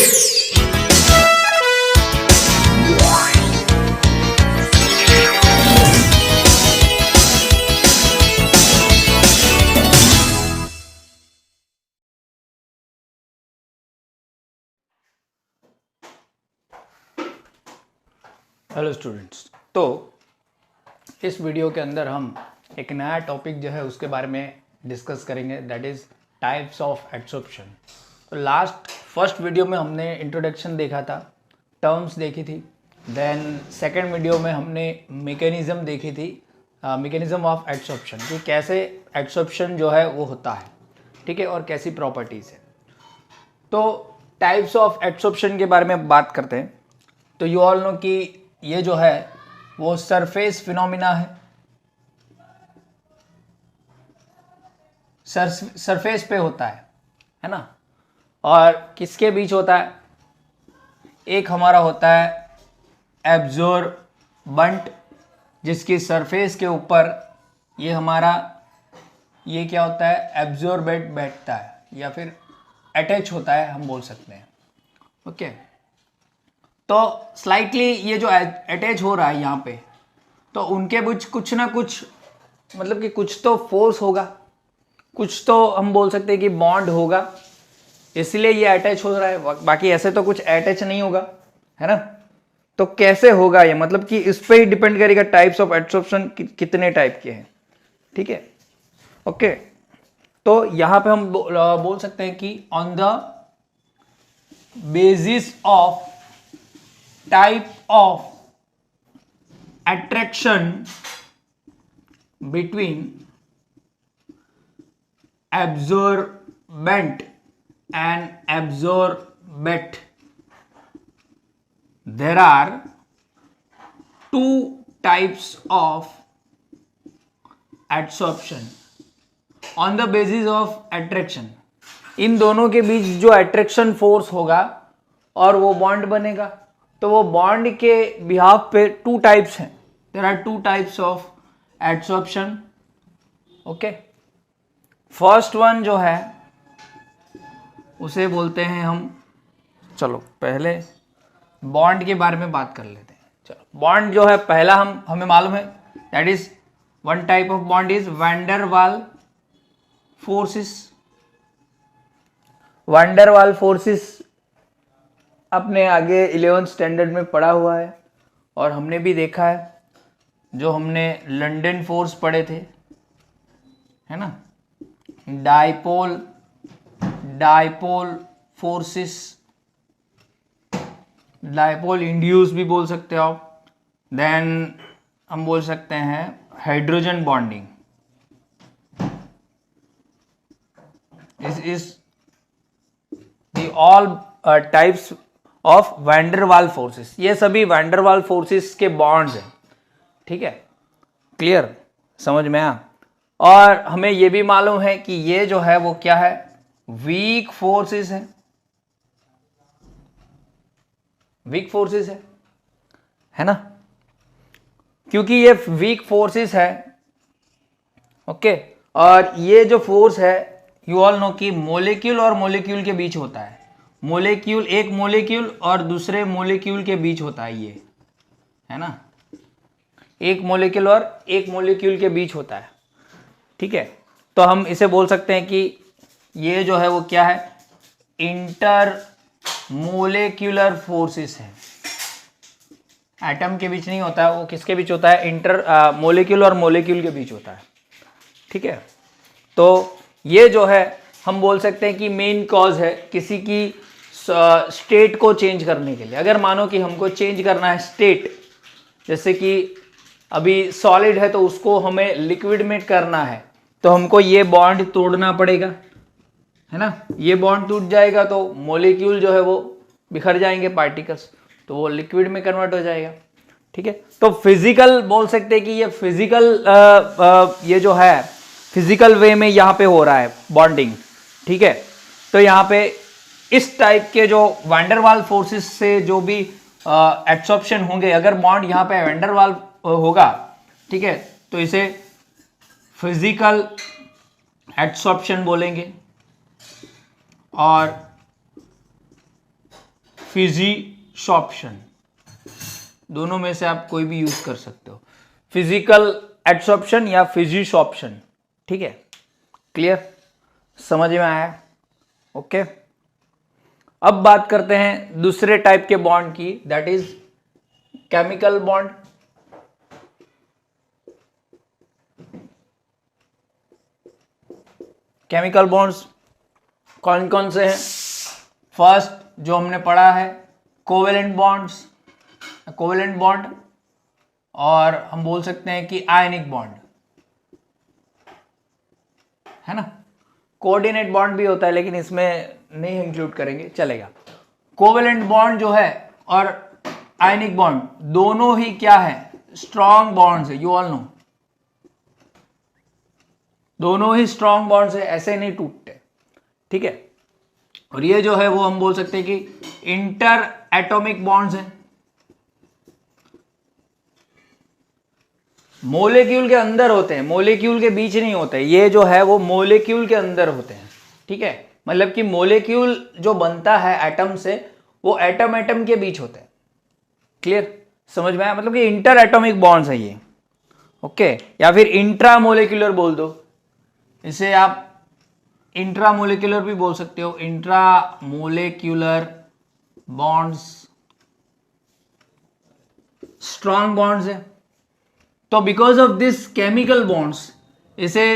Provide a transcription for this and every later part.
Hello students, तो इस video के अंदर हम एक नया टॉपिक जो है उसके बारे में डिस्कस करेंगे, that is types of absorption. तो लास्ट फर्स्ट वीडियो में हमने इंट्रोडक्शन देखा था, टर्म्स देखी थी। देन सेकंड वीडियो में हमने मैकेनिज्म देखी थी, मैकेनिज्म ऑफ एब्सॉर्प्शन, कि कैसे एब्सॉर्प्शन जो है वो होता है, ठीक है, और कैसी प्रॉपर्टीज़ है। तो टाइप्स ऑफ एब्सॉर्प्शन के बारे में बात करते हैं। तो यू ऑल नो कि ये जो है वो सरफेस फिनोमिना है, सरफेस पे होता है ना। और किसके बीच होता है? एक हमारा होता है एब्जॉर्बेंट, जिसकी सरफेस के ऊपर ये हमारा ये क्या होता है, एब्जॉर्बेंट बैठता है या फिर अटैच होता है, हम बोल सकते हैं। ओके, तो स्लाइटली ये जो अटैच हो रहा है यहाँ पे, तो उनके बीच कुछ ना कुछ, मतलब कि कुछ तो फोर्स होगा, कुछ तो हम बोल सकते हैं कि बॉन्ड होगा, इसलिए ये अटैच हो रहा है। बाकी ऐसे तो कुछ अटैच नहीं होगा, है ना। तो कैसे होगा ये, मतलब कि इस पे ही डिपेंड करेगा टाइप्स ऑफ एब्सॉर्प्शन कितने टाइप के हैं, ठीक है। ओके, तो यहाँ पे हम बोल सकते हैं कि on the basis of type of attraction between absorbent and absorbate, there are two types of adsorption on the basis of attraction। इन दोनों के बीच जो अट्रैक्शन फोर्स होगा और वो बॉन्ड बनेगा, तो वो बॉन्ड के बिहाफ पे टू टाइप्स हैं। There are two types of adsorption. Okay, first one जो है उसे बोलते हैं हम, चलो पहले बॉन्ड के बारे में बात कर लेते हैं। चलो, बॉन्ड जो है पहला हमें मालूम है, that is one type of bond is when वाल फोर्सेस। वैन वाल फोर्सेस अपने आगे 11th स्टैंडर्ड में पढ़ा हुआ है और हमने भी देखा है, जो हमने लंदन फोर्स पढ़े थे, है ना। डाइपोल फोर्सेस, डाइपोल इंड्यूस भी बोल सकते हो आप। देन हम बोल सकते हैं hydrogen bonding, is the all types of van der Waals forces. ये सभी वैन डर वाल फोर्सेस के बॉन्ड्स हैं, ठीक है, क्लियर, समझ में आया। और हमें ये भी मालूम है कि ये जो है वो क्या है, वीक फोर्सेस है ना, क्योंकि ये वीक फोर्सेस है। ओके, और ये जो फोर्स है यू ऑल नो कि मोलिक्यूल और मोलिक्यूल के बीच होता है। मोलिक्यूल, एक मोलिक्यूल और दूसरे मोलिक्यूल के बीच होता है, ये है ना, एक मोलिक्यूल और एक मोलिक्यूल के बीच होता है, ठीक है। तो हम इसे बोल सकते हैं कि ये जो है वो क्या है, इंटर मोलिक्यूलर फोर्सेस है। एटम के बीच नहीं होता है, वो किसके बीच होता है, इंटर मोलिक्यूल और मोलिक्यूल के बीच होता है, ठीक है। तो ये जो है हम बोल सकते हैं कि मेन कॉज है किसी की स्टेट को चेंज करने के लिए। अगर मानो कि हमको चेंज करना है स्टेट, जैसे कि अभी सॉलिड है तो उसको हमें लिक्विड में करना है, तो हमको ये बॉन्ड तोड़ना पड़ेगा, है ना। ये बॉन्ड टूट जाएगा तो मॉलिक्यूल जो है वो बिखर जाएंगे, पार्टिकल्स, तो वो लिक्विड में कन्वर्ट हो जाएगा, ठीक है। तो फिजिकल बोल सकते हैं कि ये फिजिकल ये जो है फिजिकल वे में यहाँ पे हो रहा है बॉन्डिंग, ठीक है। तो यहाँ पे इस टाइप के जो वैन डर वाल फोर्सेस से जो भी एब्सॉर्प्शन होंगे, अगर बॉन्ड यहाँ पे वैन डर वाल होगा, ठीक है, तो इसे फिजिकल एब्सॉर्प्शन बोलेंगे। और फिजिशॉर्प्शन, दोनों में से आप कोई भी यूज कर सकते हो, फिजिकल एडसॉर्प्शन या फिजिशॉर्प्शन। ठीक है, क्लियर, समझ में आया? ओके, अब बात करते हैं दूसरे टाइप के बॉन्ड की, that is chemical bond. Chemical bonds कौन कौन से हैं? फर्स्ट जो हमने पढ़ा है कोवेलेंट बॉन्ड्स, कोवेलेंट बॉन्ड, और हम बोल सकते हैं कि आयनिक बॉन्ड, है ना। कोऑर्डिनेट बॉन्ड भी होता है लेकिन इसमें नहीं इंक्लूड करेंगे, चलेगा। कोवेलेंट बॉन्ड जो है और आयनिक बॉन्ड दोनों ही क्या है? स्ट्रॉन्ग बॉन्ड्स है, यू ऑल नो, दोनों ही स्ट्रॉन्ग बॉन्ड्स है, ऐसे नहीं टूटते। ठीक है, और ये जो है वो हम बोल सकते हैं कि इंटर एटॉमिक बॉन्ड्स हैं, मोलेक्यूल के अंदर होते हैं, मोलेक्यूल के बीच नहीं होते। ये जो है वो मोलेक्यूल के अंदर होते हैं। ठीक है, मतलब कि मोलेक्यूल जो बनता है एटम से वो एटम एटम के बीच होते हैं। क्लियर, समझ में आया? मतलब कि इंटर एटॉमिक बॉन्ड्स है ये। ओके, या फिर इंट्रा मोलेक्यूलर बोल दो, इसे आप इंट्रा मोलेक्यूलर भी बोल सकते हो, intra molecular bonds strong bonds है। तो because of this chemical bonds, इसे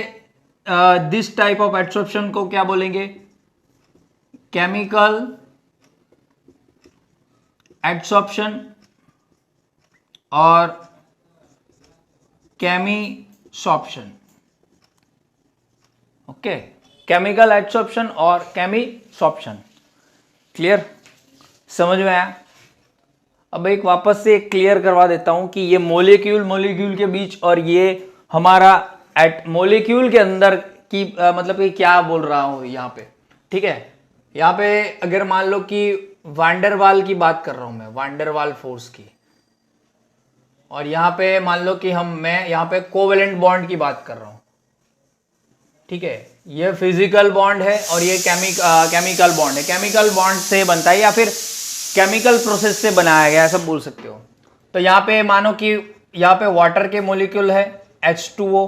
दिस टाइप ऑफ एडसॉर्प्शन को क्या बोलेंगे? केमिकल एडसॉर्प्शन और केमिसॉर्प्शन। ओके, केमिकल एडसॉर्प्शन और केमिसॉर्प्शन। क्लियर, समझ में आया? अब एक वापस से क्लियर करवा देता हूं कि ये मोलेक्यूल के बीच और ये हमारा मोलेक्यूल के अंदर की मतलब कि क्या बोल रहा हूं यहाँ पे। ठीक है, यहाँ पे अगर मान लो कि वांडरवाल की बात कर रहा हूं मैं, वांडरवाल फोर्स की, और यहाँ पे मान लो कि मैं यहाँ पे कोवेलेंट बॉन्ड की बात कर रहा हूं। ठीक है, ये फिजिकल बॉन्ड है और ये केमिकल बॉन्ड है। केमिकल बॉन्ड से बनता है या फिर केमिकल प्रोसेस से बनाया गया है, सब बोल सकते हो। तो यहाँ पे मानो कि यहाँ पे वाटर के मॉलिक्यूल है H2O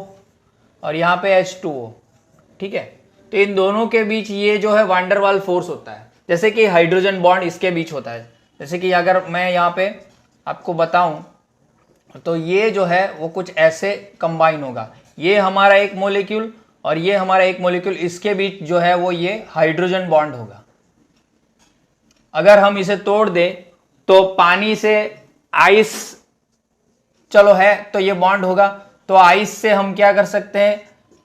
और यहाँ पे H2O। ठीक है, तो इन दोनों के बीच ये जो है वांडरवाल फोर्स होता है, जैसे कि हाइड्रोजन बॉन्ड इसके बीच होता है। जैसे कि अगर मैं यहाँ पे आपको बताऊं तो ये जो है वो कुछ ऐसे कंबाइन होगा, ये हमारा एक मॉलिक्यूल और ये हमारा एक मॉलिक्यूल, इसके बीच जो है वो ये हाइड्रोजन बॉन्ड होगा। अगर हम इसे तोड़ दें तो पानी से आइस चलो है तो ये बॉन्ड होगा, तो आइस से हम क्या कर सकते हैं?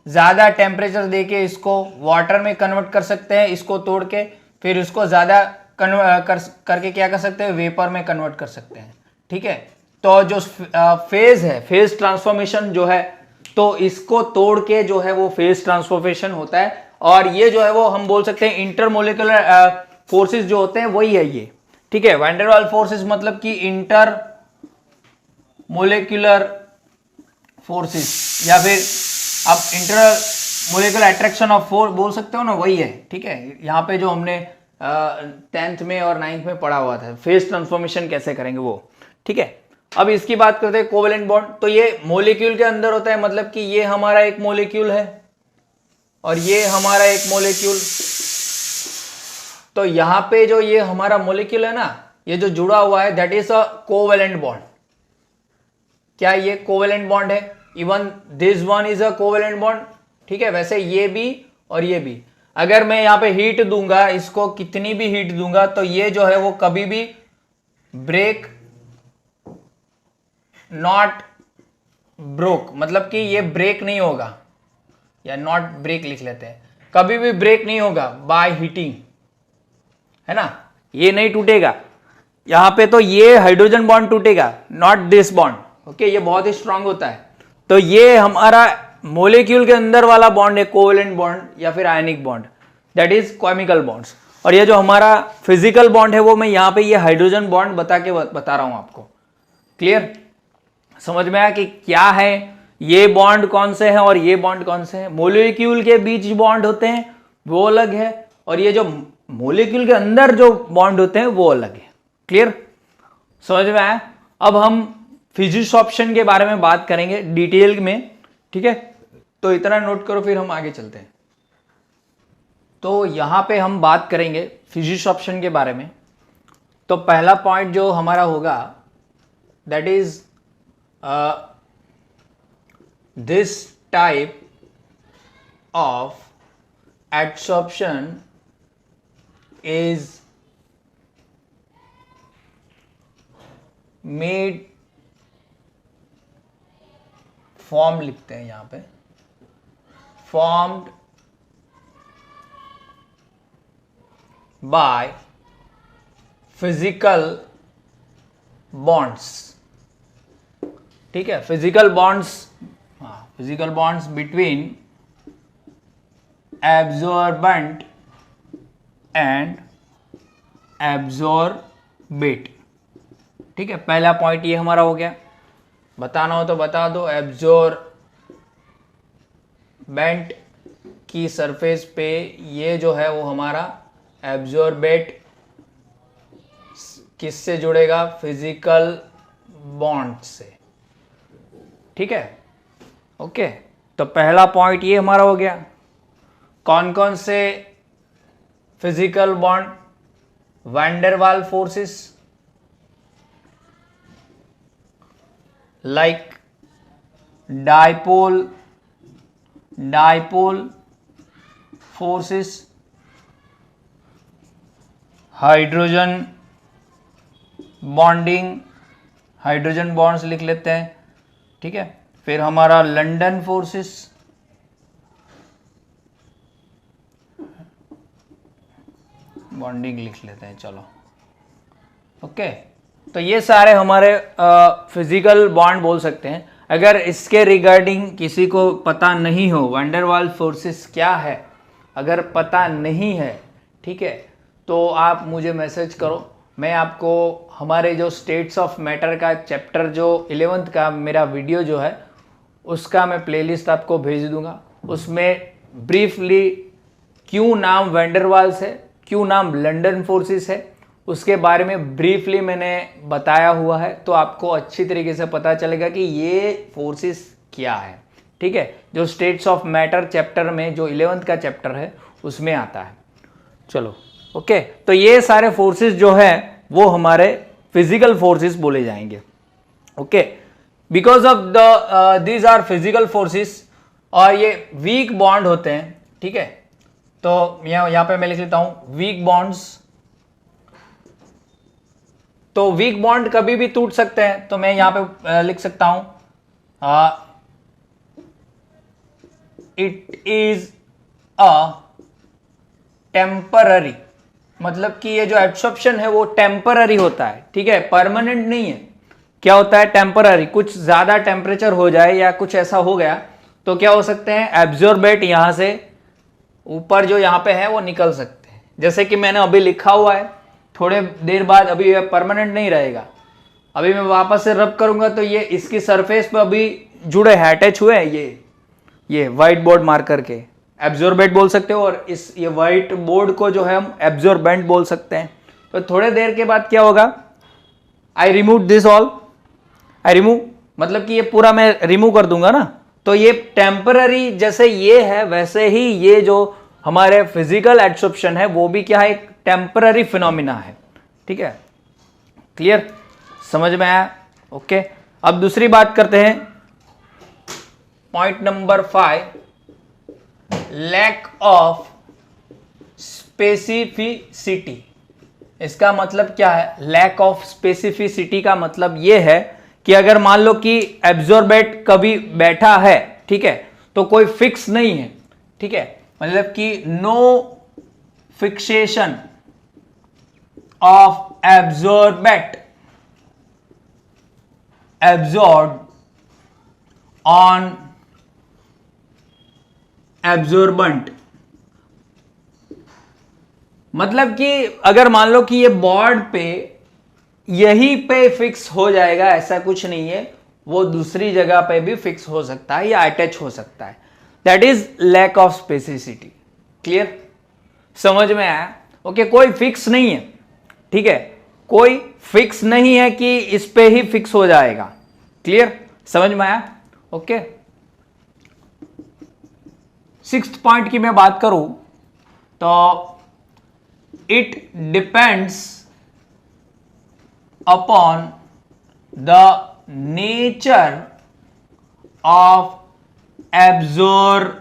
ज्यादा टेम्परेचर देके इसको वाटर में कन्वर्ट कर सकते हैं, इसको तोड़ के फिर इसको ज्यादा करके क्या कर सकते हैं? वेपर में कन्वर्ट कर सकते हैं। ठीक है, तो जो फेज है, फेज ट्रांसफॉर्मेशन जो है, तो इसको तोड़ के जो है वो फेज ट्रांसफॉर्मेशन होता है। और ये जो है वो हम बोल सकते हैं इंटरमोलिकुलर फोर्सेस जो होते हैं वही है ये। ठीक है, वैंडरवाल फोर्सेस मतलब कि इंटर मोलिकुलर फोर्सेस या फिर आप inter molecular attraction of force बोल सकते हो ना, वही है। ठीक है, यहाँ पे जो हमने 10th में और 9th में पढ़ा हुआ था, फेज ट्रांसफॉर्मेशन कैसे करेंगे वो। ठीक है, अब इसकी बात करते हैं कोवेलेंट बॉन्ड। तो ये मोलिक्यूल के अंदर होता है, मतलब कि ये हमारा एक मोलिक्यूल है और ये हमारा एक मोलिक्यूल। तो यहां पे जो ये हमारा मोलिक्यूल है ना, ये जो जुड़ा हुआ है, that is a covalent bond. क्या ये कोवेलेंट बॉन्ड है? Even this one is a covalent bond. ठीक है, वैसे ये भी और ये भी। अगर मैं यहां पे हीट दूंगा, इसको कितनी भी हीट दूंगा, तो ये जो है वो कभी भी ब्रेक नॉट ब्रोक, मतलब कि ये ब्रेक नहीं होगा, या नॉट ब्रेक लिख लेते हैं, कभी भी ब्रेक नहीं होगा बाय हीटिंग, है ना। ये नहीं टूटेगा, यहां पे तो ये हाइड्रोजन बॉन्ड टूटेगा, नॉट दिस बॉन्ड। ओके, ये बहुत ही स्ट्रांग होता है। तो ये हमारा मोलिक्यूल के अंदर वाला बॉन्ड है कोवेलेंट बॉन्ड या फिर ionic bond, that is chemical bonds. और ये जो हमारा फिजिकल बॉन्ड है वो मैं यहां पे ये हाइड्रोजन बॉन्ड बता रहा हूं आपको। क्लियर, समझ में आया कि क्या है ये बॉन्ड कौन से हैं और ये बॉन्ड कौन से हैं? मोलिक्यूल के बीच बॉन्ड होते हैं वो अलग है, और ये जो मोलिक्यूल के अंदर जो बॉन्ड होते हैं वो अलग है। क्लियर, समझ में आया। अब हम फिजिक्स ऑप्शन के बारे में बात करेंगे डिटेल में, ठीक है। तो इतना नोट करो, फिर हम आगे चलते हैं। तो यहां पे हम बात करेंगे फिजिक्स ऑप्शन के बारे में। तो पहला पॉइंट जो हमारा होगा that is this type of adsorption is made, form लिखते हैं यहां पे, फॉर्म्ड बाय फिजिकल बॉन्ड्स, ठीक है। Physical bonds, physical bonds between absorbent and absorbent, ठीक है। पहला पॉइंट ये हमारा हो गया। बताना हो तो बता दो, एब्जॉर्बेंट की सरफेस पे ये जो है वो हमारा एब्जॉर्बेट किससे जुड़ेगा, फिजिकल बॉन्ड से, ठीक है। ओके, तो पहला पॉइंट ये हमारा हो गया। कौन कौन से physical bond, van der Waals forces like dipole forces, hydrogen bonding, hydrogen bonds लिख लेते हैं, ठीक है। फिर हमारा लंदन फोर्सेस, बॉन्डिंग लिख लेते हैं, चलो ओके। तो ये सारे हमारे फिजिकल बॉन्ड बोल सकते हैं। अगर इसके रिगार्डिंग किसी को पता नहीं हो, वैन डर वाल फोर्सेस क्या है, अगर पता नहीं है, ठीक है, तो आप मुझे मैसेज करो। मैं आपको हमारे जो स्टेट्स ऑफ मैटर का चैप्टर जो 11th का मेरा वीडियो जो है उसका मैं प्लेलिस्ट आपको भेज दूंगा। उसमें ब्रीफली क्यों नाम वैन डर वाल्स है, क्यों नाम लंदन फोर्सेस है, उसके बारे में ब्रीफली मैंने बताया हुआ है। तो आपको अच्छी तरीके से पता चलेगा कि ये फोर्सेस क्या है, ठीक है। जो स्टेट्स ऑफ मैटर चैप्टर में जो 11th का चैप्टर है उसमें आता है। चलो ओके, तो ये सारे फोर्सेस जो है वो हमारे फिजिकल फोर्सेस बोले जाएंगे, okay. Because of the these are physical forces, और ये वीक बॉन्ड होते हैं, ठीक है। तो यहाँ पे मैं लिख लेता हूं वीक बॉन्ड्स। तो वीक बॉन्ड कभी भी टूट सकते हैं, तो मैं यहां पे लिख सकता हूं इट इज अ टेम्पररी, मतलब कि ये जो एब्सॉर्प्शन है वो टेम्पररी होता है, ठीक है, परमानेंट नहीं है। क्या होता है, टेम्पररी। कुछ ज्यादा टेम्परेचर हो जाए या कुछ ऐसा हो गया तो क्या हो सकते हैं, एब्जॉर्बेट यहां से ऊपर जो यहां पे है वो निकल सकते हैं। जैसे कि मैंने अभी लिखा हुआ है, थोड़े देर बाद अभी ये परमानेंट नहीं रहेगा। अभी मैं वापस से रब करूंगा तो ये इसकी सरफेस पे अभी जुड़े हैं, अटैच हुए हैं, ये व्हाइट बोर्ड मार्कर के एब्जॉर्बेट बोल सकते हो, और इस ये व्हाइट बोर्ड को जो है हम एब्जॉर्बेंट बोल सकते हैं। तो थोड़े देर के बाद क्या होगा, I remove this all, I remove मतलब कि ये पूरा मैं रिमूव कर दूंगा ना, तो ये टेम्पररी जैसे ये है वैसे ही ये जो हमारे फिजिकल एब्सॉर्प्शन है वो भी क्या है, एक टेम्पररी फिनोमिना है, ठीक है। क्लियर, समझ में आया, ओके। अब दूसरी बात करते हैं, point number 5, lack of specificity. इसका मतलब क्या है, लैक ऑफ स्पेसिफिसिटी का मतलब यह है कि अगर मान लो कि एब्जॉर्बेट कभी बैठा है, ठीक है, तो कोई फिक्स नहीं है, ठीक है, मतलब कि no fixation of absorbate absorb on absorbent. मतलब कि अगर मान लो कि ये बोर्ड पे यहीं पे फिक्स हो जाएगा, ऐसा कुछ नहीं है, वो दूसरी जगह पे भी फिक्स हो सकता है या अटैच हो सकता है। That is lack of specificity. Clear, समझ में आया, ओके। कोई फिक्स नहीं है, ठीक है, कोई फिक्स नहीं है कि इस पे ही फिक्स हो जाएगा। क्लियर, समझ में आया? ओके। सिक्स्थ पॉइंट की मैं बात करूं तो it depends upon the nature of absorbent.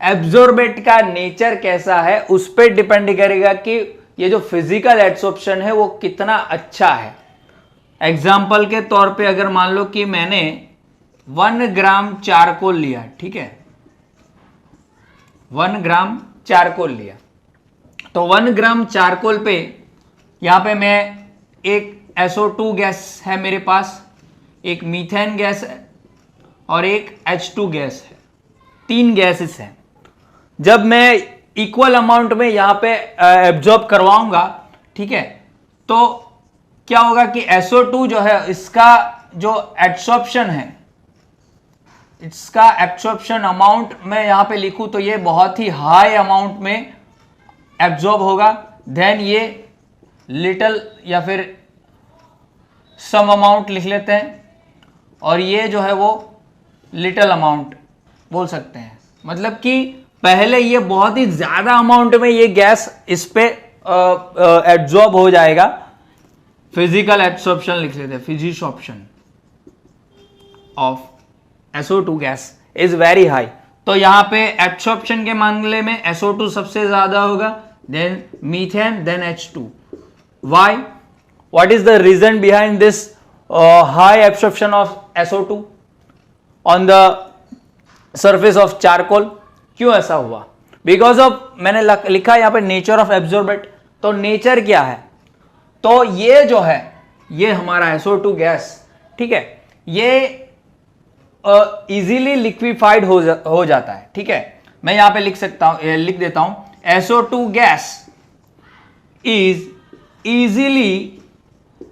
Absorbent का नेचर कैसा है उस पर डिपेंड करेगा कि ये जो फिजिकल एब्सॉर्प्शन है वो कितना अच्छा है। एग्जाम्पल के तौर पे अगर मान लो कि मैंने 1 ग्राम चारकोल लिया, ठीक है, 1 ग्राम चारकोल लिया, तो 1 ग्राम चारकोल पे यहां पे मैं एक SO2 गैस है मेरे पास, एक मीथेन गैस है और एक H2 गैस है, 3 गैसेस हैं। जब मैं इक्वल अमाउंट में यहां पे एब्जॉर्ब करवाऊंगा, ठीक है, तो क्या होगा कि SO2 जो है इसका जो एब्सॉर्प्शन है, इसका एब्सॉर्प्शन अमाउंट मैं यहां पे लिखूं तो ये बहुत ही हाई अमाउंट में एब्जॉर्ब होगा। देन ये लिटिल या फिर सम अमाउंट लिख लेते हैं, और ये जो है वो लिटिल अमाउंट बोल सकते हैं। मतलब कि पहले ये बहुत ही ज्यादा अमाउंट में ये गैस इस पे एब्जॉर्ब हो जाएगा। फिजिकल एब्सॉर्प्शन लिख लेते हैं, physisorption of SO2 gas is very high. तो यहां पे एब्सॉर्प्शन के मामले में SO2 सबसे ज्यादा होगा, then methane, then H2। Why? What is the reason behind this high absorption of SO2 on the surface of charcoal? क्यों ऐसा हुआ? बिकॉज ऑफ, मैंने लिखा यहां पे नेचर ऑफ एब्जॉर्बेट। तो नेचर क्या है? तो ये जो है ये हमारा SO2 गैस, ठीक है, ये इजीली लिक्विफाइड हो जाता है। ठीक है, मैं यहां पे लिख देता हूं SO2 gas is easily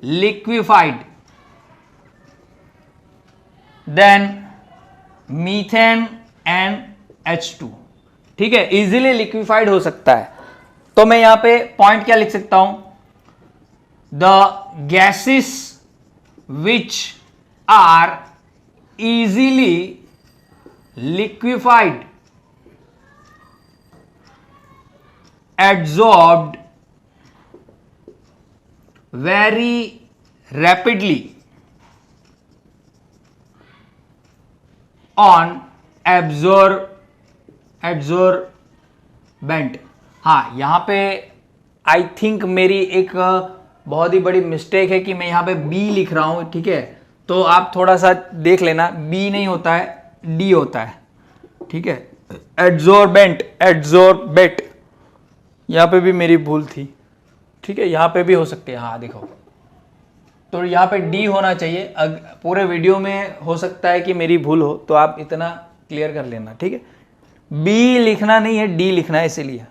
liquefied than methane and H2। ठीक है, इजीली लिक्विफाइड हो सकता है। तो मैं यहां पे पॉइंट क्या लिख सकता हूं? The gases which are easily liquefied adsorbed very rapidly on adsorbent। हाँ, यहां पे आई थिंक मेरी एक बहुत ही बड़ी मिस्टेक है कि मैं यहां पे बी लिख रहा हूं। ठीक है, तो आप थोड़ा सा देख लेना, बी नहीं होता है, डी होता है। ठीक है, एड्सॉर्बेंट, यहां पे भी मेरी भूल थी। ठीक है, यहां पे भी हो सकती है। हाँ देखो, तो यहाँ पे डी होना चाहिए। पूरे वीडियो में हो सकता है कि मेरी भूल हो, तो आप इतना क्लियर कर लेना। ठीक है, बी लिखना नहीं है, डी लिखना है, इसीलिए।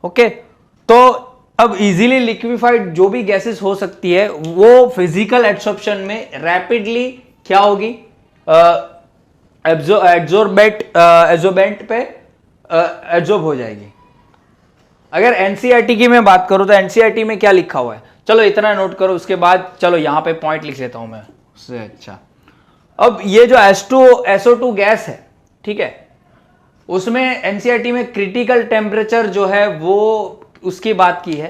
ओके, तो अब इजीली लिक्विफाइड जो भी गैसेस हो सकती है वो फिजिकल एब्सॉर्प्शन में रैपिडली क्या होगी? एब्जॉर्बेंट पे एब्जॉर्ब हो जाएगी। अगर एनसीईआरटी की मैं बात करूं तो एनसीईआरटी में क्या लिखा हुआ है, चलो इतना नोट करो, उसके बाद चलो यहां पे पॉइंट लिख लेता हूं मैं उससे। अच्छा, अब ये जो SO2 गैस है, ठीक है, उसमें एनसीईआरटी में क्रिटिकल टेम्परेचर जो है वो उसकी बात की है।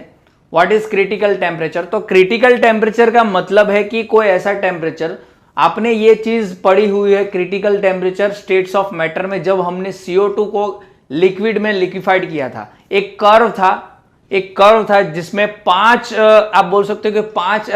What is critical temperature? तो क्रिटिकल टेम्परेचर का मतलब है कि कोई ऐसा टेम्परेचर, आपने ये चीज पढ़ी हुई है critical temperature states of matter में, जब हमने CO2 को लिक्विड में लिक्विफाइड किया था। एक कर्व था जिसमें 5 आप बोल सकते हो कि 5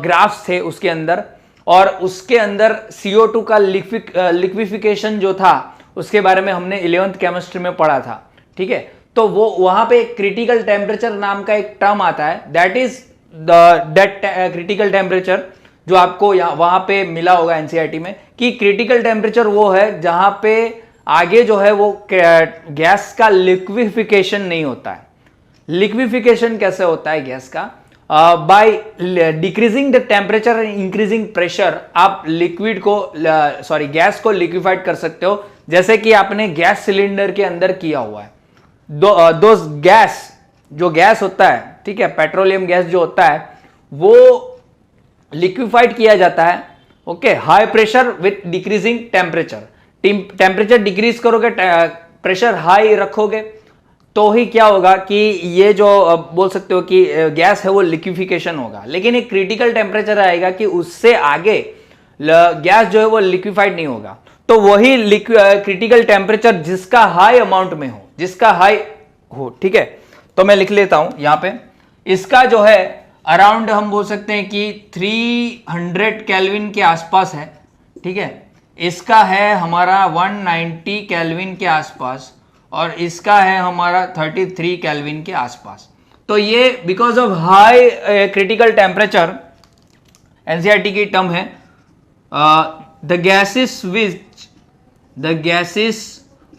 ग्राफ्स थे उसके अंदर, और उसके अंदर CO2 का लिक्विफिकेशन जो था उसके बारे में हमने 11th केमिस्ट्री में पढ़ा था। ठीक है, तो वो वहां पे क्रिटिकल टेम्परेचर नाम का एक टर्म आता है, that is that critical temperature जो आपको वहां पे मिला होगा एनसीईआरटी में, कि क्रिटिकल टेम्परेचर वो है जहां पे आगे जो है वो गैस का लिक्विफिकेशन नहीं होता है। लिक्विफिकेशन कैसे होता है गैस का? By decreasing the temperature and increasing pressure आप लिक्विड को गैस को लिक्विफाइड कर सकते हो, जैसे कि आपने गैस सिलेंडर के अंदर किया हुआ है। दो गैस जो गैस होता है, ठीक है, पेट्रोलियम गैस जो होता है वो लिक्विफाइड किया जाता है, okay, high pressure with decreasing temperature. Temperature decrease करोगे, प्रेशर हाई रखोगे तो ही क्या होगा कि ये जो बोल सकते हो कि गैस है वो लिक्विफिकेशन होगा। लेकिन एक क्रिटिकल टेम्परेचर आएगा कि उससे आगे गैस जो है वो लिक्विफाइड नहीं होगा। तो वही क्रिटिकल टेम्परेचर जिसका हाई अमाउंट में हो, जिसका हाई हो, ठीक है। तो मैं लिख लेता हूं यहां पे, इसका जो है अराउंड हम बोल सकते हैं कि 300 केल्विन के आसपास है, ठीक है। इसका है हमारा 190 केल्विन के आसपास और इसका है हमारा 33 केल्विन के आसपास। तो ये because of high critical temperature, NCERT की टर्म है, the gases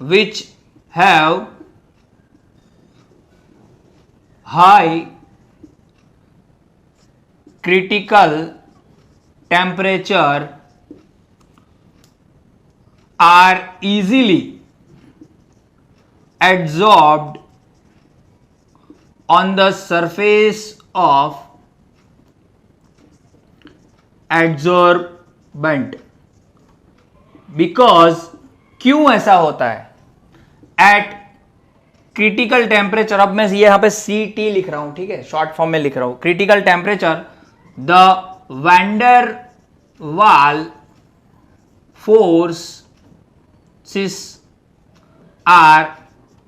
which have high critical temperature are easily adsorbed on the surface of adsorbent। Because क्यों ऐसा होता है? एट क्रिटिकल टेम्परेचर, अब मैं ये यहां पे CT लिख रहा हूं, ठीक है, शॉर्ट फॉर्म में लिख रहा हूं, क्रिटिकल टेम्परेचर द वैंडर वाल फोर्सेस आर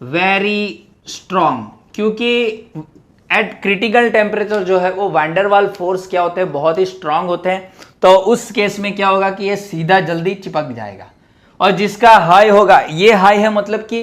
वेरी स्ट्रॉन्ग। क्योंकि एट क्रिटिकल टेम्परेचर जो है वो वैंडरवाल फोर्स क्या होते हैं, बहुत ही स्ट्रांग होते हैं। तो उस केस में क्या होगा कि ये सीधा जल्दी चिपक जाएगा। और जिसका हाई होगा, ये हाई है मतलब कि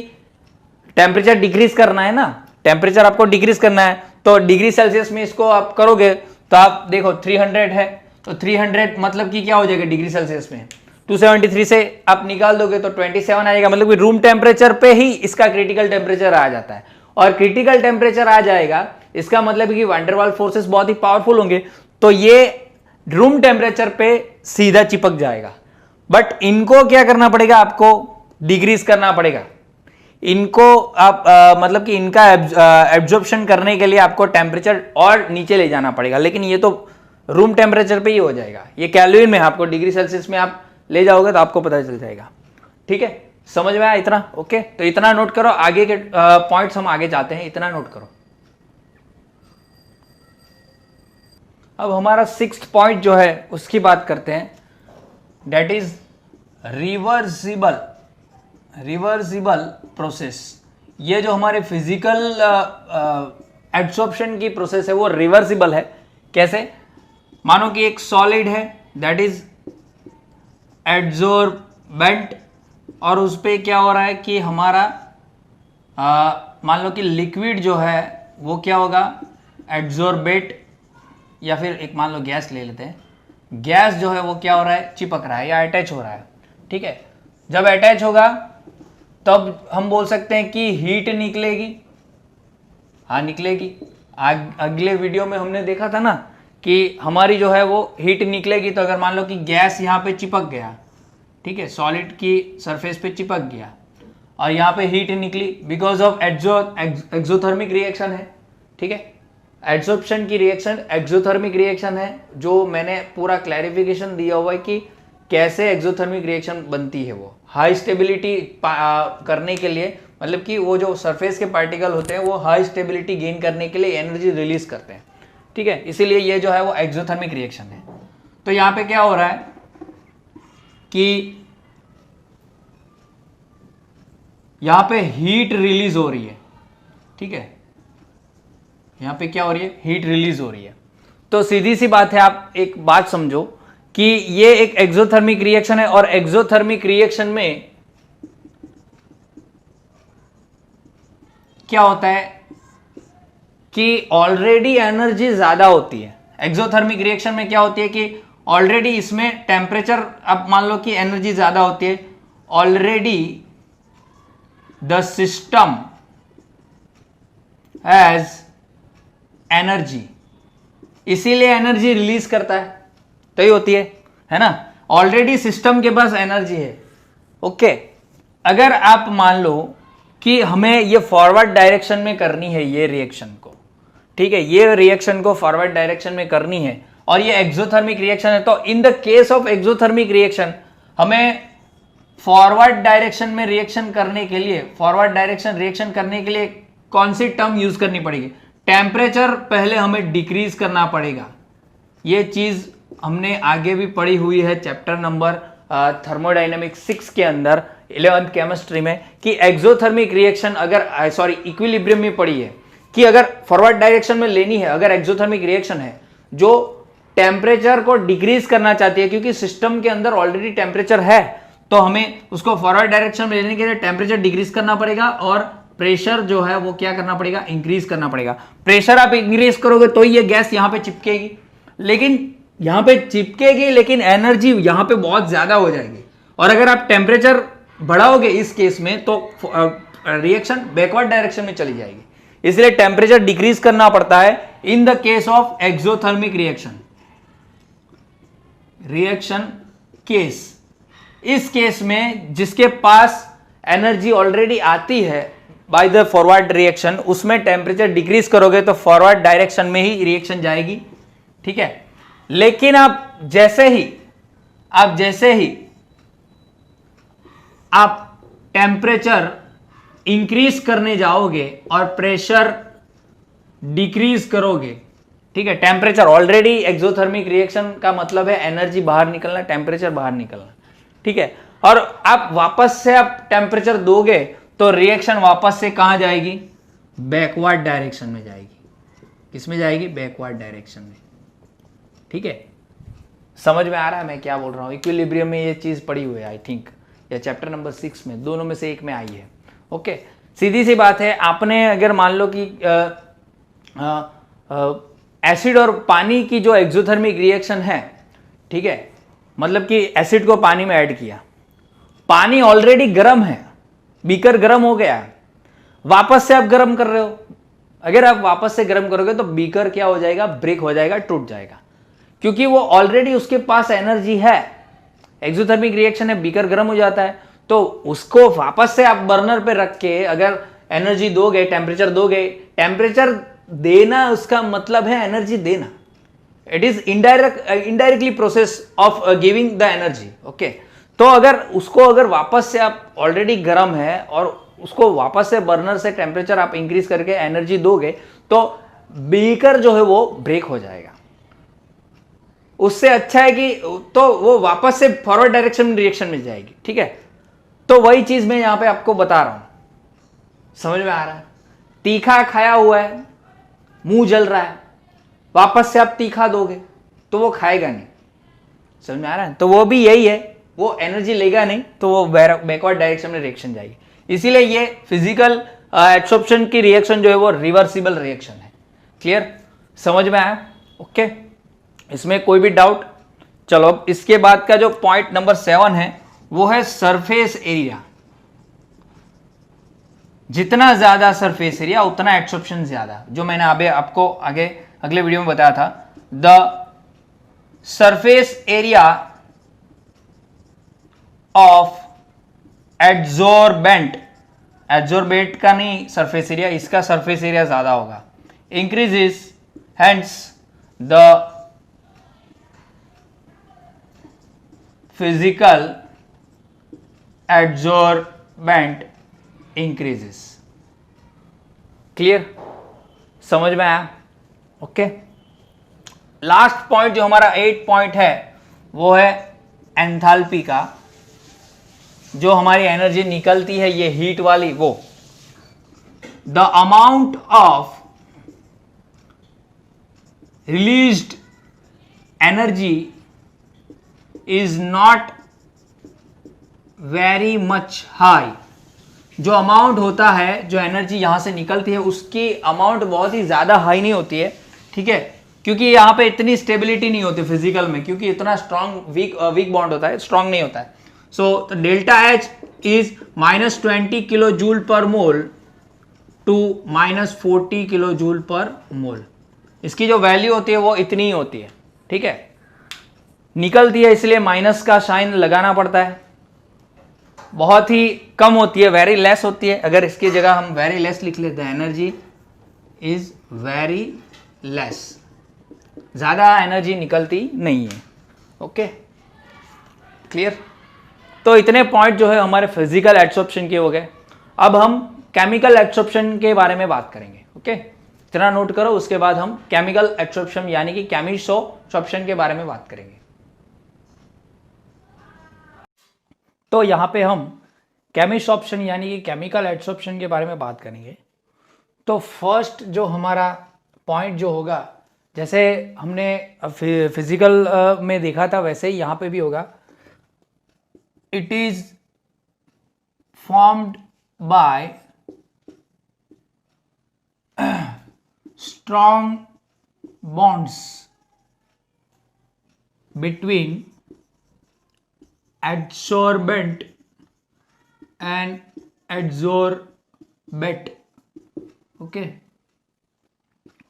टेम्परेचर डिक्रीज करना है ना, टेम्परेचर आपको डिक्रीज करना है, तो डिग्री सेल्सियस में इसको आप करोगे तो आप देखो 300 है, तो 300 मतलब कि क्या हो जाएगा डिग्री सेल्सियस में, 273 से आप निकाल दोगे तो 27 आएगा, मतलब कि रूम टेम्परेचर पे ही इसका क्रिटिकल टेम्परेचर आ जाता है। और क्रिटिकल टेम्परेचर आ जाएगा, इसका मतलब कि वैंडरवाल फोर्सेस बहुत ही पावरफुल होंगे, तो ये रूम टेम्परेचर पे सीधा चिपक जाएगा। बट इनको क्या करना पड़ेगा, आपको डिक्रीज करना पड़ेगा। इनको आप मतलब कि इनका एब्जॉर्प्शन करने के लिए आपको टेम्परेचर और नीचे ले जाना पड़ेगा। लेकिन ये तो रूम टेम्परेचर पे ही हो जाएगा, ये केल्विन में, आपको डिग्री सेल्सियस में आप ले जाओगे तो आपको पता चल जाएगा। ठीक है, समझ में आया इतना? ओके, तो इतना नोट करो, आगे के पॉइंट्स हम आगे जाते हैं, इतना नोट करो। अब हमारा 6th पॉइंट जो है उसकी बात करते हैं, डेट इज रिवर्सिबल प्रोसेस। ये जो हमारे फिजिकल एब्सॉर्प्शन की प्रोसेस है वो रिवर्सिबल है। कैसे? मानो कि एक सॉलिड है दैट इज एड्सॉर्बेंट, और उस पर क्या हो रहा है कि हमारा मान लो कि लिक्विड जो है वो क्या होगा, एड्सॉर्बेट, या फिर एक मान लो गैस ले लेते हैं, गैस जो है वो क्या हो रहा है, चिपक रहा है या अटैच हो रहा है। ठीक है, जब अटैच होगा तब हम बोल सकते हैं कि हीट निकलेगी। हाँ निकलेगी, अगले वीडियो में हमने देखा था ना कि हमारी जो है वो हीट निकलेगी। तो अगर मान लो कि गैस यहाँ पे चिपक गया, ठीक है, सॉलिड की सरफेस पे चिपक गया और यहाँ पे हीट निकली बिकॉज ऑफ एक्सोथर्मिक रिएक्शन है। ठीक है, एड्सॉर्प्शन की रिएक्शन एक्सोथर्मिक रिएक्शन है, जो मैंने पूरा क्लैरिफिकेशन दिया हुआ है कि कैसे एक्सोथर्मिक रिएक्शन बनती है। वो हाई स्टेबिलिटी करने के लिए, मतलब कि वो जो सरफेस के पार्टिकल होते हैं वो हाई स्टेबिलिटी गेन करने के लिए एनर्जी रिलीज करते हैं। ठीक है, इसीलिए ये जो है वो एक्सोथर्मिक रिएक्शन है। तो यहाँ पे क्या हो रहा है कि यहाँ पे हीट रिलीज हो रही है। ठीक है, यहाँ पे क्या हो रही है, हीट रिलीज हो रही है। तो सीधी सी बात है, आप एक बात समझो कि ये एक एक्सोथर्मिक रिएक्शन है, और एक्सोथर्मिक रिएक्शन में क्या होता है कि ऑलरेडी एनर्जी ज्यादा होती है। एक्सोथर्मिक रिएक्शन में क्या होती है कि ऑलरेडी इसमें टेम्परेचर, अब मान लो कि एनर्जी ज्यादा होती है, already the system has energy, इसीलिए एनर्जी रिलीज करता है। तो ये होती है ना, ऑलरेडी सिस्टम के पास एनर्जी है। ओके, अगर आप मान लो कि हमें ये फॉरवर्ड डायरेक्शन में करनी है ये रिएक्शन को, ठीक है, ये रिएक्शन को फॉरवर्ड डायरेक्शन में करनी है और ये एक्सोथर्मिक रिएक्शन है। तो in the case of exothermic reaction हमें फॉरवर्ड डायरेक्शन में रिएक्शन करने के लिए, फॉरवर्ड डायरेक्शन रिएक्शन करने के लिए कौन सी टर्म यूज करनी पड़ेगी? टेम्परेचर पहले हमें डिक्रीज करना पड़ेगा। ये चीज हमने आगे भी पढ़ी हुई है चैप्टर नंबर थर्मोडायनेमिक्स 6 के अंदर 11th केमिस्ट्री में, कि एक्सोथर्मिक रिएक्शन अगर इक्विलिब्रियम में पड़ी है कि अगर फॉरवर्ड डायरेक्शन में लेनी है, अगर एक्सोथर्मिक रिएक्शन है जो टेम्परेचर को डिक्रीज करना चाहती है, क्योंकि सिस्टम के अंदर ऑलरेडी टेम्परेचर है, तो हमें उसको फॉरवर्ड डायरेक्शन में लेने के लिए टेम्परेचर डिक्रीज करना पड़ेगा और प्रेशर जो है वो क्या करना पड़ेगा? इंक्रीज करना पड़ेगा। प्रेशर आप इंक्रीज करोगे तो ये गैस यहां पे चिपकेगी, लेकिन यहां पे चिपकेगी लेकिन एनर्जी यहां पे बहुत ज्यादा हो जाएगी। और अगर आप टेम्परेचर बढ़ाओगे इस केस में तो रिएक्शन बैकवर्ड डायरेक्शन में चली जाएगी, इसलिए टेम्परेचर डिक्रीज करना पड़ता है in the case of exothermic reaction case. इस केस में जिसके पास एनर्जी ऑलरेडी आती है बाय द फॉरवर्ड रिएक्शन, उसमें टेम्परेचर डिक्रीज करोगे तो फॉरवर्ड डायरेक्शन में ही रिएक्शन जाएगी, ठीक है। लेकिन आप जैसे ही आप टेम्परेचर इंक्रीज करने जाओगे और प्रेशर डिक्रीज करोगे, ठीक है, टेम्परेचर ऑलरेडी एक्सोथर्मिक रिएक्शन का मतलब है एनर्जी बाहर निकलना, टेम्परेचर बाहर निकलना, ठीक है, और आप वापस से आप टेम्परेचर दोगे तो रिएक्शन वापस से कहां जाएगी? बैकवर्ड डायरेक्शन में जाएगी। किसमें जाएगी? बैकवर्ड डायरेक्शन में, ठीक है। समझ में आ रहा है मैं क्या बोल रहा हूं? इक्विलिब्रियम में ये चीज पड़ी हुई है, आई थिंक, या चैप्टर नंबर 6 में, दोनों में से एक में आई है। ओके, सीधी सी बात है, आपने अगर मान लो कि एसिड और पानी की जो एक्सोथर्मिक रिएक्शन है, ठीक है, मतलब कि एसिड को पानी में ऐड किया, पानी ऑलरेडी गर्म है, बीकर गर्म हो गया है, वापस से आप गर्म कर रहे हो। अगर आप वापस से गर्म करोगे तो बीकर क्या हो जाएगा? ब्रेक हो जाएगा, टूट जाएगा, क्योंकि वो ऑलरेडी उसके पास एनर्जी है। एक्सोथर्मिक रिएक्शन है, बीकर गर्म हो जाता है, तो उसको वापस से आप बर्नर पे रख के अगर एनर्जी दोगे, टेम्परेचर दोगे, टेम्परेचर देना उसका मतलब है एनर्जी देना। It is indirectly process of giving the energy. Okay, तो अगर वापस से आप ऑलरेडी गर्म है और उसको वापस से बर्नर से टेम्परेचर आप इंक्रीज करके एनर्जी दोगे तो बीकर जो है वो ब्रेक हो जाएगा। उससे अच्छा है कि तो वो वापस से फॉरवर्ड डायरेक्शन में रिएक्शन में जाएगी, ठीक है। तो वही चीज मैं यहां पे आपको बता रहा हूं, समझ में आ रहा है? तीखा खाया हुआ है, मुंह जल रहा है, वापस से आप तीखा दोगे तो वो खाएगा नहीं, समझ में आ रहा है? तो वो भी यही है, वो एनर्जी लेगा नहीं, तो वो बैकवर्ड डायरेक्शन में रिएक्शन जाएगी। इसीलिए ये फिजिकल एब्सॉर्प्शन की रिएक्शन जो है वो रिवर्सिबल रिएक्शन है। क्लियर? समझ में आया? ओके, इसमें कोई भी डाउट? चलो, अब इसके बाद का जो पॉइंट नंबर 7 है वो है सरफेस एरिया। जितना ज्यादा सरफेस एरिया उतना एब्सॉर्प्शन ज्यादा, जो मैंने अभी आपको आगे अगले वीडियो में बताया था। The surface area of adsorbent का नहीं सरफेस एरिया, इसका सरफेस एरिया ज्यादा होगा, increases, hence the physical adsorbent increases. Clear? समझ में आया? ओके, लास्ट पॉइंट जो हमारा 8 पॉइंट है वो है एंथैल्पी का। जो हमारी एनर्जी निकलती है ये हीट वाली, वो the amount of released energy is not very much high. जो अमाउंट होता है, जो एनर्जी यहां से निकलती है, उसकी अमाउंट बहुत ही ज्यादा हाई नहीं होती है, ठीक है, क्योंकि यहां पे इतनी स्टेबिलिटी नहीं होती फिजिकल में, क्योंकि इतना स्ट्रॉन्ग वीक बॉन्ड होता है, स्ट्रॉन्ग नहीं होता है। So delta H is -20 kilo joule per mole to -40 kilo joule per मोल। इसकी जो वैल्यू होती है वो इतनी ही होती है, ठीक है, निकलती है, इसलिए माइनस का साइन लगाना पड़ता है। बहुत ही कम होती है, वेरी लेस होती है। अगर इसकी जगह हम वेरी लेस लिख लेते हैं, एनर्जी इज वेरी लेस, ज़्यादा एनर्जी निकलती नहीं है। Okay, clear. तो इतने पॉइंट जो है हमारे फिजिकल एब्सॉर्प्शन के हो गए। अब हम केमिकल एब्सॉर्प्शन के बारे में बात करेंगे। ओके, इतना नोट करो, उसके बाद हम केमिकल एब्सॉर्प्शन यानी कि केमिसोर्प्शन के बारे में बात करेंगे। तो यहां पे हम केमिसोर्प्शन यानी कि केमिकल एब्सॉर्प्शन के बारे में बात करेंगे। तो फर्स्ट जो हमारा पॉइंट जो होगा, जैसे हमने फिजिकल में देखा था वैसे ही यहां पे भी होगा। It is formed by strong bonds between adsorbent and adsorbate। Okay,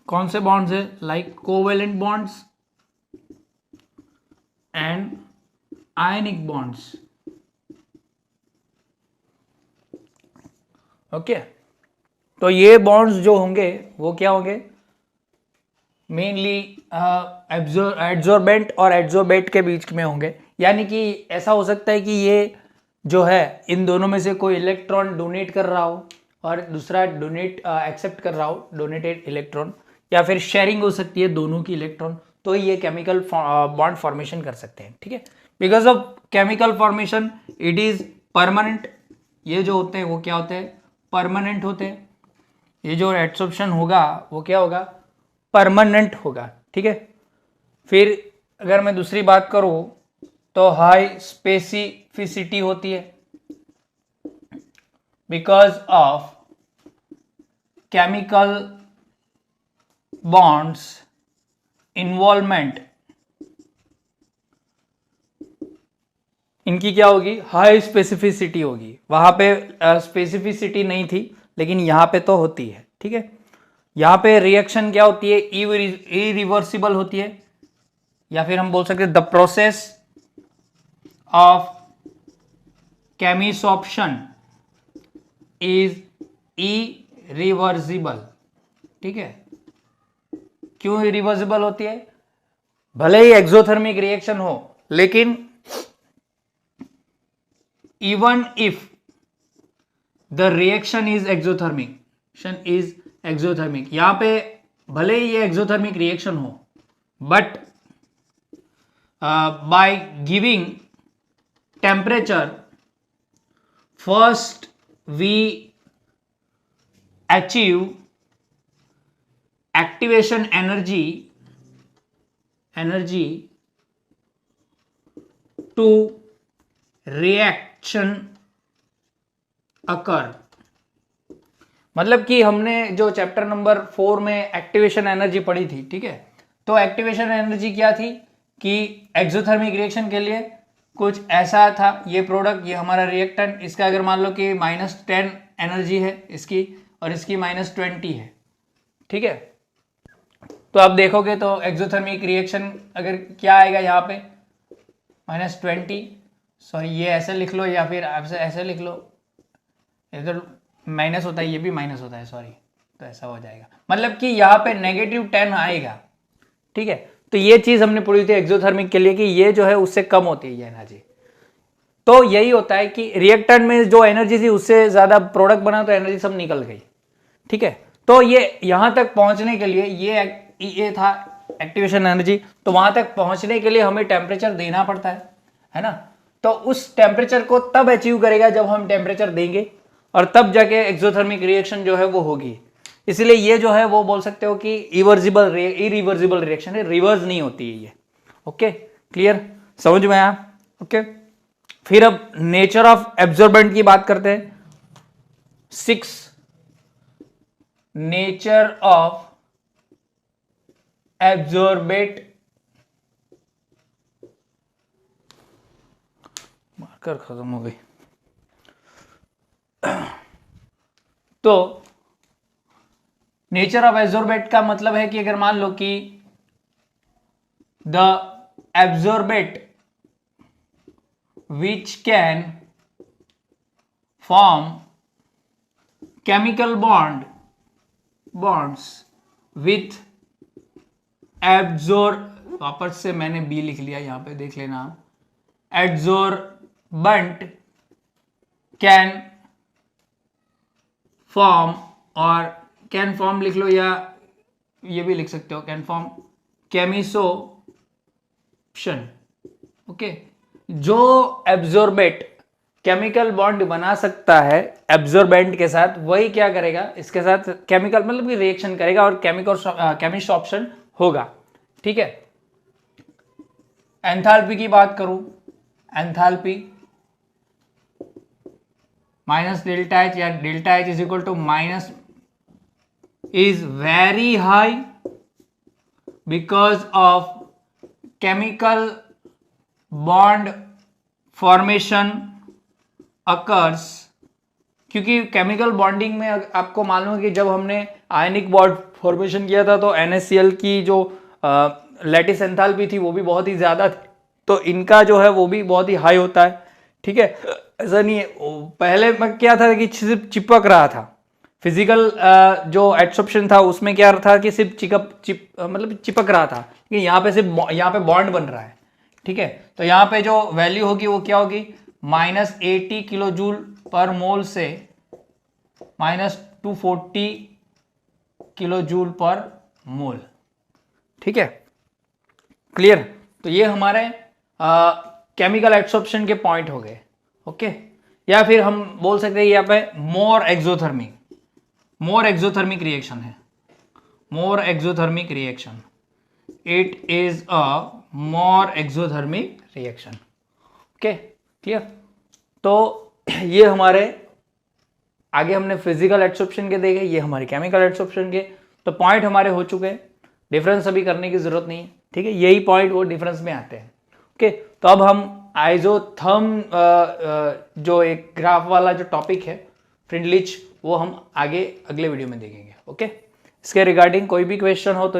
कौन से बॉन्ड्स है? Like covalent bonds and ionic bonds. Okay, तो ये बॉन्ड्स जो होंगे वो क्या होंगे? मेनली एड्सॉर्बेंट और एड्सॉर्बेट के बीच में होंगे। यानी कि ऐसा हो सकता है कि ये जो है इन दोनों में से कोई इलेक्ट्रॉन डोनेट कर रहा हो और दूसरा डोनेट एक्सेप्ट कर रहा हो डोनेटेड इलेक्ट्रॉन, या फिर शेयरिंग हो सकती है दोनों की इलेक्ट्रॉन, तो ये केमिकल बॉन्ड फॉर्मेशन कर सकते हैं। ठीक है, because of chemical formation it is permanent. ये जो होते हैं वो क्या होते हैं? परमानेंट होते हैं। ये जो एब्सॉर्प्शन होगा वो क्या होगा? परमानेंट होगा। ठीक है, फिर अगर मैं दूसरी बात करूं तो हाई स्पेसिफिसिटी होती है because of chemical bonds involvement. इनकी क्या होगी? हाई स्पेसिफिसिटी होगी। वहां पे स्पेसिफिसिटी नहीं थी लेकिन यहां पे तो होती है। ठीक है, यहां पे रिएक्शन क्या होती है? इरिवर्सिबल होती है, या फिर हम बोल सकते हैं the process of chemisorption is irreversible. ठीक है, क्यों इरिवर्सिबल होती है? भले ही एक्सोथर्मिक रिएक्शन हो, लेकिन even if the reaction is exothermic, यहां पे भले ही ये एक्सोथर्मिक रिएक्शन हो, but by giving temperature first we achieve activation energy to reaction occur. मतलब कि हमने जो चैप्टर नंबर 4 में एक्टिवेशन एनर्जी पढ़ी थी, ठीक है, तो एक्टिवेशन एनर्जी क्या थी कि एक्सोथर्मिक रिएक्शन के लिए कुछ ऐसा था। ये प्रोडक्ट, ये हमारा रिएक्टेंट, इसका अगर मान लो कि -10 एनर्जी है इसकी और इसकी -20 है। ठीक है, तो आप देखोगे तो एक्सोथर्मिक रिएक्शन अगर क्या आएगा यहाँ पे -20, सॉरी ये ऐसे लिख लो या फिर आपसे ऐसे लिख लो, इधर माइनस होता है, ये भी माइनस होता है, सॉरी, तो ऐसा हो जाएगा। मतलब कि यहाँ पे -10 आएगा। ठीक है, तो ये चीज हमने पढ़ी थी एक्सोथर्मिक के लिए कि ये जो है उससे कम होती है ये एनर्जी। तो यही होता है कि रिएक्टेंट में जो एनर्जी थी उससे ज्यादा प्रोडक्ट बना तो एनर्जी सब निकल गई। ठीक है, तो ये यहां तक पहुंचने के लिए ये था एक्टिवेशन एनर्जी। तो वहां तक पहुंचने के लिए हमें टेम्परेचर देना पड़ता है ना। तो उस टेम्परेचर को तब अचीव करेगा जब हम टेम्परेचर देंगे और तब जाके एक्सोथर्मिक रिएक्शन जो है वो होगी। इसलिए ये जो है वो बोल सकते हो कि इरिवर्सिबल रिएक्शन है, रिवर्स नहीं होती है ये। ओके, क्लियर, समझ में आया? ओके, फिर अब नेचर ऑफ एब्जॉर्बेंट की बात करते हैं। 6 नेचर ऑफ एब्जॉर्बेट, मार्कर खत्म हो गई। तो नेचर ऑफ एब्जॉर्बेट का मतलब है कि अगर मान लो कि the absorbent which can form chemical bond bonds with वापस से मैंने बी लिख लिया, यहां पे देख लेना आप, एड्जॉर्बेंट कैन फॉर्म, और कैन फॉर्म लिख लो या ये भी लिख सकते हो, कैन फॉर्म केमिसोप्शन। ओके, जो एब्जॉर्बेट केमिकल बॉन्ड बना सकता है एब्जॉर्बेंट के साथ, वही क्या करेगा, इसके साथ केमिकल मतलब कि रिएक्शन करेगा और केमिसोप्शन होगा। ठीक है, एंथैल्पी की बात करूं, एंथैल्पी माइनस डेल्टा एच या delta H is equal to minus is very high because of chemical bond formation occurs, क्योंकि केमिकल बॉन्डिंग में आपको मालूम है कि जब हमने आयनिक बॉन्ड फॉर्मेशन किया था तो NaCl की जो लैटिस एंथैल्पी थी वो भी बहुत ही ज्यादा थी, तो इनका जो है वो भी बहुत ही हाई होता है। ठीक है, ऐसा नहीं है, पहले में क्या था कि सिर्फ चिपक रहा था, फिजिकल जो एडसॉर्प्शन था उसमें क्या था कि सिर्फ मतलब चिपक रहा था, लेकिन यहाँ पे सिर्फ यहाँ पे बॉन्ड बन रहा है। ठीक है, तो यहाँ पे जो वैल्यू होगी वो क्या होगी, -80 किलो जूल पर मोल से -240 किलो जूल पर मोल। ठीक है, क्लियर। तो ये हमारे केमिकल एडसॉर्प्शन के पॉइंट हो गए। ओके, या फिर हम बोल सकते हैं यहाँ पे मोर एक्सोथर्मिक रिएक्शन है, more exothermic reaction, it is a more exothermic reaction. Okay, clear. तो ये हमारे आगे हमने फिजिकल एडसॉर्प्शन के देखे, ये हमारे केमिकल एडसॉर्प्शन के, तो पॉइंट हमारे हो चुके हैं, डिफरेंस अभी करने की जरूरत नहीं है। ठीक है, यही पॉइंट वो डिफरेंस में आते हैं। ओके, तो अब हम आइजोथर्म जो एक ग्राफ वाला जो टॉपिक है फ्रिंडलिच, वो हम आगे अगले वीडियो में देखेंगे। ओके, इसके रिगार्डिंग कोई भी क्वेश्चन हो तो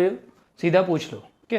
सीधा पूछ लो। ओके।